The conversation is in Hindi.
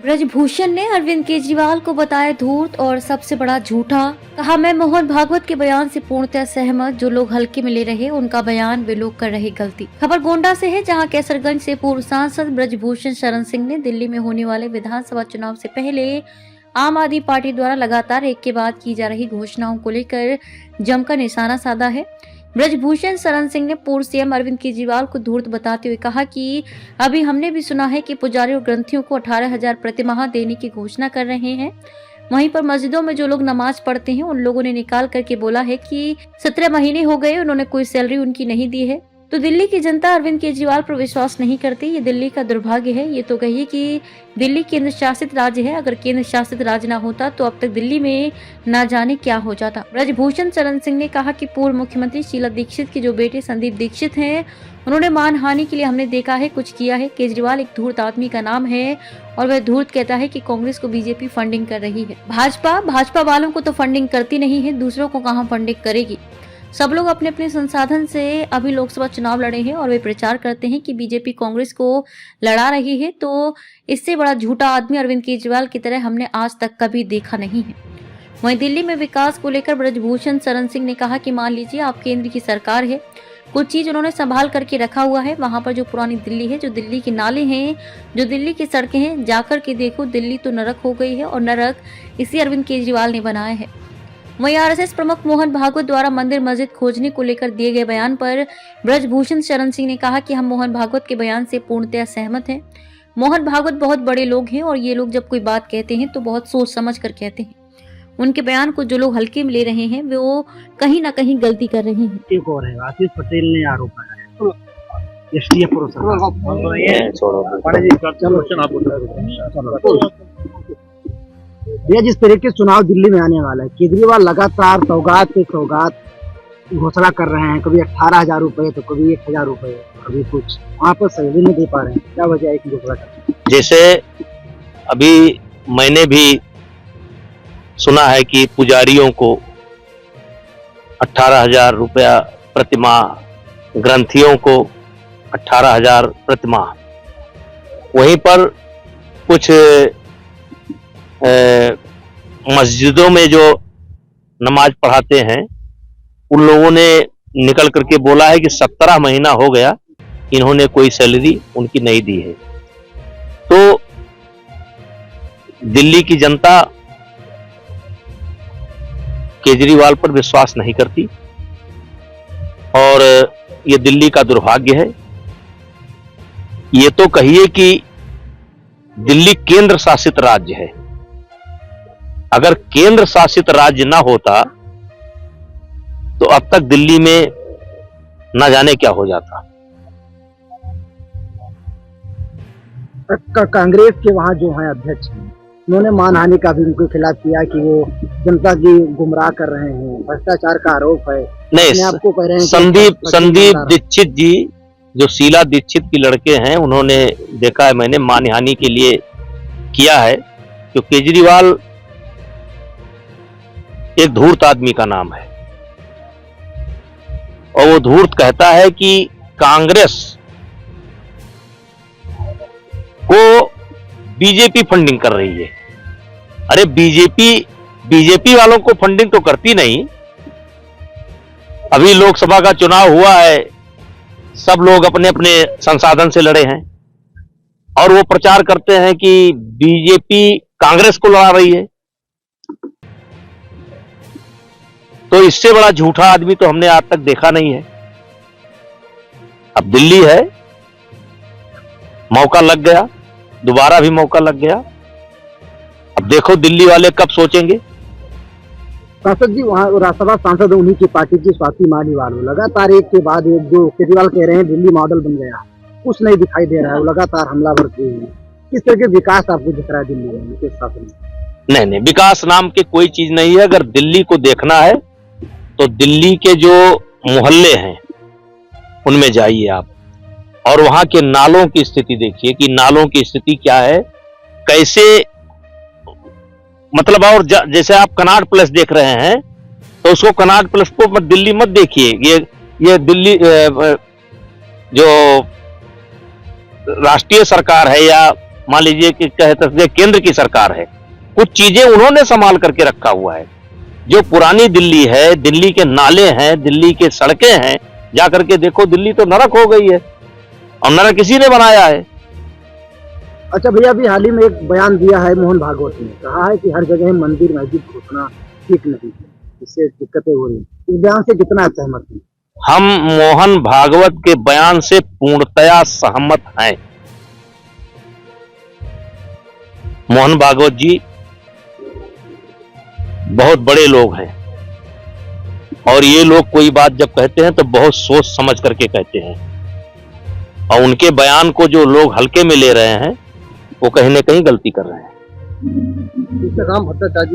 ब्रजभूषण ने अरविंद केजरीवाल को बताया धूर्त और सबसे बड़ा झूठा। कहा, मैं मोहन भागवत के बयान से पूर्णतः सहमत। जो लोग हल्के में ले रहे उनका बयान वे लोग कर रहे गलती। खबर गोंडा से है, जहां कैसरगंज से पूर्व सांसद ब्रजभूषण शरण सिंह ने दिल्ली में होने वाले विधानसभा चुनाव से पहले आम आदमी पार्टी द्वारा लगातार एक के बाद की जा रही घोषणाओं को लेकर जमकर निशाना साधा है। ब्रजभूषण शरण सिंह ने पूर्व सीएम अरविंद केजरीवाल को धूर्त बताते हुए कहा कि अभी हमने भी सुना है कि पुजारी और ग्रंथियों को 18,000 प्रतिमाह देने की घोषणा कर रहे हैं। वहीं पर मस्जिदों में जो लोग नमाज पढ़ते हैं उन लोगों ने निकाल करके बोला है कि 17 महीने हो गए उन्होंने कोई सैलरी उनकी नहीं दी है। तो दिल्ली की जनता अरविंद केजरीवाल पर विश्वास नहीं करती। ये दिल्ली का दुर्भाग्य है। ये तो कहिए कि दिल्ली केंद्र शासित राज्य है। अगर केंद्र शासित राज्य ना होता तो अब तक दिल्ली में ना जाने क्या हो जाता। ब्रजभूषण शरण सिंह ने कहा कि पूर्व मुख्यमंत्री शीला दीक्षित के जो बेटे संदीप दीक्षित हैं, उन्होंने मानहानि के लिए हमने देखा है कुछ किया है। केजरीवाल एक धूर्त आदमी का नाम है और वह धूर्त कहता है कि कांग्रेस को बीजेपी फंडिंग कर रही है। भाजपा वालों को तो फंडिंग करती नहीं है, दूसरों को कहां फंडिंग करेगी। सब लोग अपने अपने संसाधन से अभी लोकसभा चुनाव लड़े हैं और वे प्रचार करते हैं कि बीजेपी कांग्रेस को लड़ा रही है। तो इससे बड़ा झूठा आदमी अरविंद केजरीवाल की तरह हमने आज तक कभी देखा नहीं है। वहीं दिल्ली में विकास को लेकर ब्रजभूषण शरण सिंह ने कहा कि मान लीजिए आप केंद्र की सरकार है, कुछ चीज उन्होंने संभाल करके रखा हुआ है। वहां पर जो पुरानी दिल्ली है, जो दिल्ली के नाले हैं, जो दिल्ली की सड़कें हैं, जाकर के देखो दिल्ली तो नरक हो गई है और नरक इसी अरविंद केजरीवाल ने बनाया है। वहीं आरएसएस प्रमुख मोहन भागवत द्वारा मंदिर मस्जिद खोजने को लेकर दिए गए बयान पर ब्रजभूषण शरण सिंह ने कहा कि हम मोहन भागवत के बयान से पूर्णतः सहमत हैं। मोहन भागवत बहुत बड़े लोग हैं और ये लोग जब कोई बात कहते हैं तो बहुत सोच समझ कर कहते हैं। उनके बयान को जो लोग हल्के में ले रहे हैं वो कहीं ना कहीं गलती कर रहे हैं। एक और है, आशीष पटेल ने आरोप लगाया एसटीएफ भैया जिस तरीके से चुनाव दिल्ली में आने वाला है, केजरीवाल लगातार सौगात पे सौगात घोषणा कर रहे हैं। कभी 18,000 रुपए तो कभी 1,000 रुपए, कभी कुछ वहाँ पर सैलरी नहीं दे पा रहे हैं। क्या वजह है कि घोषणा करते? जैसे अभी मैंने भी सुना है कि पुजारियों को 18,000 रुपया प्रतिमाह, ग्रंथियों को 18,000 प्रतिमाह। वहीं पर कुछ मस्जिदों में जो नमाज पढ़ाते हैं उन लोगों ने निकल करके बोला है कि 17 महीना हो गया इन्होंने कोई सैलरी उनकी नहीं दी है। तो दिल्ली की जनता केजरीवाल पर विश्वास नहीं करती और ये दिल्ली का दुर्भाग्य है। ये तो कहिए कि दिल्ली केंद्र शासित राज्य है। अगर केंद्र शासित राज्य ना होता तो अब तक दिल्ली में ना जाने क्या हो जाता। कांग्रेस के वहाँ जो है अध्यक्ष हैं, उन्होंने मानहानि का भी उनके खिलाफ किया कि वो जनता की गुमराह कर रहे हैं, भ्रष्टाचार का आरोप है। नहीं, आपको कह रहे हैं संदीप दीक्षित जी जो शीला दीक्षित की लड़के हैं, उन्होंने देखा है, मैंने मानहानि के लिए किया है। तो केजरीवाल एक धूर्त आदमी का नाम है और वो धूर्त कहता है कि कांग्रेस को बीजेपी फंडिंग कर रही है। अरे बीजेपी वालों को फंडिंग तो करती नहीं। अभी लोकसभा का चुनाव हुआ है, सब लोग अपने अपने संसाधन से लड़े हैं और वो प्रचार करते हैं कि बीजेपी कांग्रेस को लड़ा रही है। तो इससे बड़ा झूठा आदमी तो हमने आज तक देखा नहीं है। अब दिल्ली है, मौका लग गया, दोबारा भी मौका लग गया। अब देखो दिल्ली वाले कब सोचेंगे। सांसद जी वहाँ राज्यसभा सांसद उन्हीं की पार्टी की स्वाति मालीवाल लगातार एक के बाद एक जो केजरीवाल कह रहे हैं दिल्ली मॉडल बन गया, कुछ नहीं दिखाई दे रहा है, लगातार हमलावर किए हैं। किस तरह के विकास आपको दिख रहा है दिल्ली में किस शासन में? नहीं, विकास नाम के कोई चीज नहीं है। अगर दिल्ली को देखना है तो दिल्ली के जो मोहल्ले हैं उनमें जाइए आप और वहां के नालों की स्थिति देखिए कि नालों की स्थिति क्या है, कैसे, मतलब। और जैसे आप कनॉट प्लेस देख रहे हैं तो उसको कनॉट प्लेस को मत दिल्ली मत देखिए। ये दिल्ली जो राष्ट्रीय सरकार है या मान लीजिए कि कह सकते हैं केंद्र की सरकार है, कुछ चीजें उन्होंने संभाल करके रखा हुआ है। जो पुरानी दिल्ली है, दिल्ली के नाले हैं, दिल्ली के सड़कें हैं, जाकर के देखो दिल्ली तो नरक हो गई है और नरक किसी ने बनाया है। अच्छा भैया, अभी हाल ही में एक बयान दिया है मोहन भागवत ने, कहा है कि हर जगह मंदिर मस्जिद घोषणा ठीक नहीं है, इससे दिक्कतें हो रही हैं। इस बयान से कितना सहमत हैं? हम मोहन भागवत के बयान से पूर्णतया सहमत हैं। मोहन भागवत जी बहुत बड़े लोग हैं और ये लोग कोई बात जब कहते हैं तो बहुत सोच समझ करके कहते हैं, और उनके बयान को जो लोग हल्के में ले रहे हैं वो कहीं ना कहीं गलती कर रहे हैं। इसका काम भ्रष्टाचार